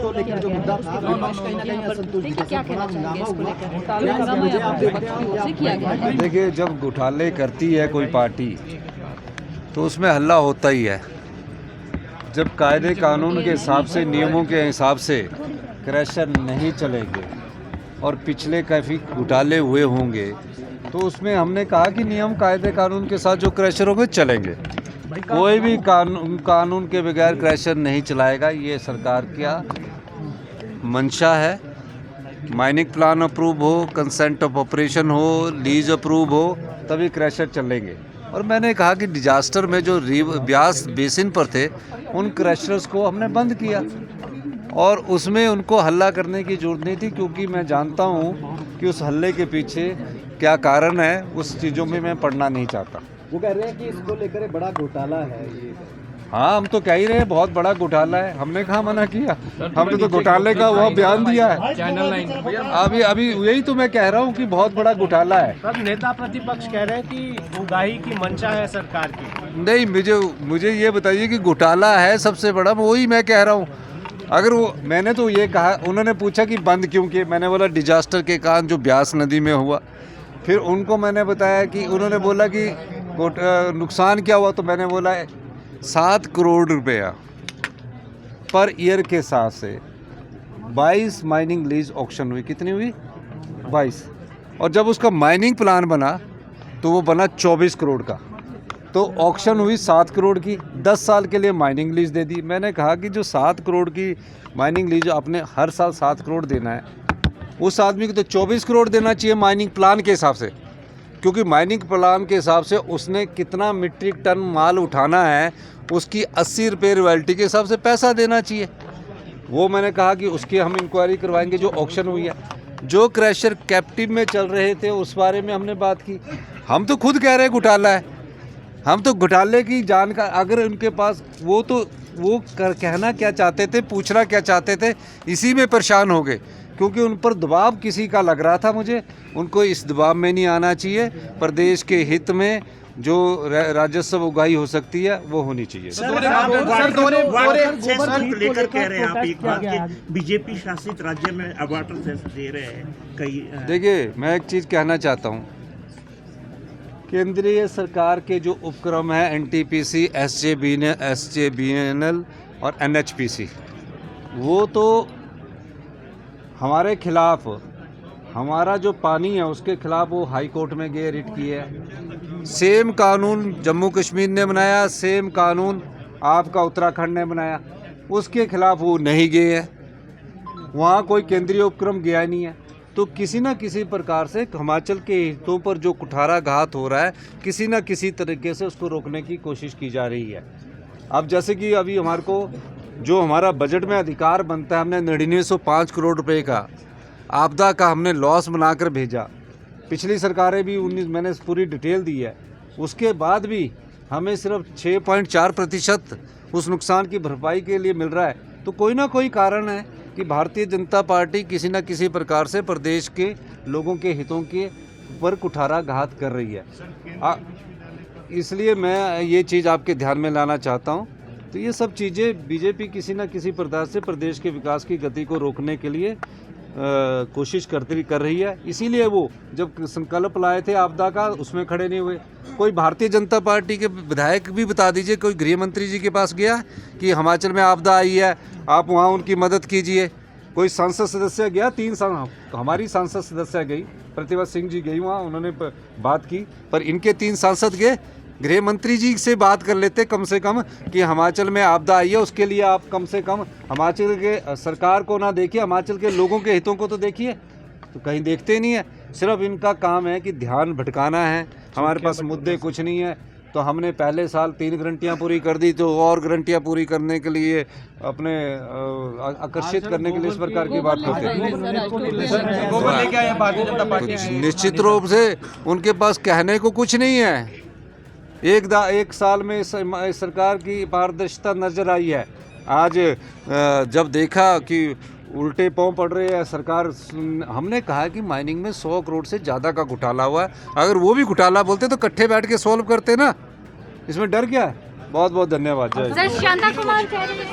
को लेकर जो मुद्दा था, विपक्ष कहीं ना कहीं असंतुष्ट देखिए, क्या कहना चाहेंगे इसको लेकर? देखिए, जब घोटाले करती है कोई पार्टी तो उसमें हल्ला होता ही है। जब कायदे कानून के हिसाब से, नियमों के हिसाब से क्रैशर नहीं चलेंगे और पिछले काफ़ी घोटाले हुए होंगे तो उसमें हमने कहा कि नियम कायदे कानून के साथ जो क्रैशर होंगे चलेंगे। कोई भी कानून के बगैर क्रैशर नहीं चलाएगा, ये सरकार का मंशा है। माइनिंग प्लान अप्रूव हो, कंसेंट ऑफ ऑपरेशन हो, लीज अप्रूव हो, तभी क्रैशर चलेंगे। और मैंने कहा कि डिजास्टर में जो ब्यास बेसिन पर थे उन क्रैशर्स को हमने बंद किया और उसमें उनको हल्ला करने की जरूरत नहीं थी, क्योंकि मैं जानता हूँ कि उस हल्ले के पीछे क्या कारण है, उस चीज़ों में मैं पढ़ना नहीं चाहता। वो कह रहे हैं कि इसको लेकर बड़ा घोटाला है ये। हाँ, हम तो कह ही रहे हैं बहुत बड़ा घोटाला है, हमने कहाँ मना किया। हमने तो घोटाले का वह बयान दिया है। चैनल 9 अभी यही तो मैं कह रहा हूँ कि बहुत बड़ा घोटाला है। सब नेता प्रतिपक्ष कह रहे हैं कि उगाही की मंशा है सरकार की। नहीं, मुझे ये बताइए कि घोटाला है सबसे बड़ा, वही मैं कह रहा हूँ। अगर वो, मैंने तो ये कहा, उन्होंने पूछा कि बंद क्यों किए, मैंने बोला डिजास्टर के कारण जो ब्यास नदी में हुआ। फिर उनको मैंने बताया कि उन्होंने बोला कि नुकसान क्या हुआ, तो मैंने बोला 7 करोड़ रुपया पर ईयर के हिसाब से 22 माइनिंग लीज ऑक्शन हुई। कितनी हुई? 22। और जब उसका माइनिंग प्लान बना तो वो बना 24 करोड़ का। तो ऑक्शन हुई 7 करोड़ की, 10 साल के लिए माइनिंग लीज दे दी। मैंने कहा कि जो 7 करोड़ की माइनिंग लीज आपने हर साल 7 करोड़ देना है, उस आदमी को तो 24 करोड़ देना चाहिए माइनिंग प्लान के हिसाब से, क्योंकि माइनिंग प्लान के हिसाब से उसने कितना मीट्रिक टन माल उठाना है उसकी 80 रुपये रॉयल्टी के हिसाब से पैसा देना चाहिए। वो मैंने कहा कि उसकी हम इंक्वायरी करवाएंगे। जो ऑक्शन हुई है, जो क्रैशर कैप्टिव में चल रहे थे उस बारे में हमने बात की। हम तो खुद कह रहे हैं घोटाला है, हम तो घोटाले की जानकारी, अगर उनके पास वो कहना क्या चाहते थे, पूछना क्या चाहते थे, इसी में परेशान हो गए, क्योंकि उन पर दबाव किसी का लग रहा था। मुझे उनको इस दबाव में नहीं आना चाहिए। प्रदेश के हित में जो राजस्व उगाही हो सकती है वो होनी चाहिए। लेकर कह रहे हैं आप एक बात कि बीजेपी शासित राज्य में वाटर सेस दे रहे हैं कई। देखिए, मैं एक चीज़ कहना चाहता हूँ, केंद्रीय सरकार के जो उपक्रम है एनटीपीसी, एसजेबीएनएल और एनएचपीसी, वो तो हमारे खिलाफ, हमारा जो पानी है उसके खिलाफ वो हाई कोर्ट में गए, रिट किए। सेम कानून जम्मू कश्मीर ने बनाया, सेम कानून आपका उत्तराखंड ने बनाया, उसके खिलाफ वो नहीं गए हैं। वहाँ कोई केंद्रीय उपक्रम गया नहीं है। तो किसी न किसी प्रकार से हिमाचल के हितों पर जो कुठाराघात हो रहा है, किसी न किसी तरीके से उसको रोकने की कोशिश की जा रही है। अब जैसे कि अभी हमारे को जो हमारा बजट में अधिकार बनता है, हमने 9905 करोड़ रुपए का आपदा का हमने लॉस बनाकर भेजा। पिछली सरकारें भी 19, मैंने पूरी डिटेल दी है, उसके बाद भी हमें सिर्फ 6.4% उस नुकसान की भरपाई के लिए मिल रहा है। तो कोई ना कोई कारण है कि भारतीय जनता पार्टी किसी न किसी प्रकार से प्रदेश के लोगों के हितों के पर कुठाराघात कर रही है। इसलिए मैं ये चीज़ आपके ध्यान में लाना चाहता हूँ। तो ये सब चीज़ें बीजेपी किसी न किसी प्रकार से प्रदेश के विकास की गति को रोकने के लिए कोशिश कर रही है। इसीलिए वो जब संकल्प लाए थे आपदा का, उसमें खड़े नहीं हुए। कोई भारतीय जनता पार्टी के विधायक भी बता दीजिए, कोई गृह मंत्री जी के पास गया कि हिमाचल में आपदा आई है, आप वहाँ उनकी मदद कीजिए? कोई सांसद सदस्य गया? 3 साल हमारी सांसद सदस्य गई, प्रतिभा सिंह जी गई वहाँ, उन्होंने बात की। पर इनके 3 सांसद गए, गृह मंत्री जी से बात कर लेते कम से कम कि हिमाचल में आपदा आई है, उसके लिए आप कम से कम हिमाचल के सरकार को ना देखिए, हिमाचल के लोगों के हितों को तो देखिए। तो कहीं देखते नहीं है, सिर्फ इनका काम है कि ध्यान भटकाना है। हमारे पास मुद्दे कुछ नहीं है। तो हमने पहले साल 3 गारंटियाँ पूरी कर दी, तो और गारंटियाँ पूरी करने के लिए अपने आकर्षित करने के लिए इस प्रकार की बात करते हैं। तो निश्चित रूप से उनके पास कहने को कुछ नहीं है। एक साल में सरकार की पारदर्शिता नजर आई है। आज जब देखा कि उल्टे पांव पड़ रहे हैं सरकार, हमने कहा कि माइनिंग में 100 करोड़ से ज़्यादा का घोटाला हुआ है। अगर वो भी घोटाला बोलते तो इकट्ठे बैठ के सॉल्व करते ना, इसमें डर क्या है। बहुत बहुत धन्यवाद। जय शांता कुमार कह रहे हैं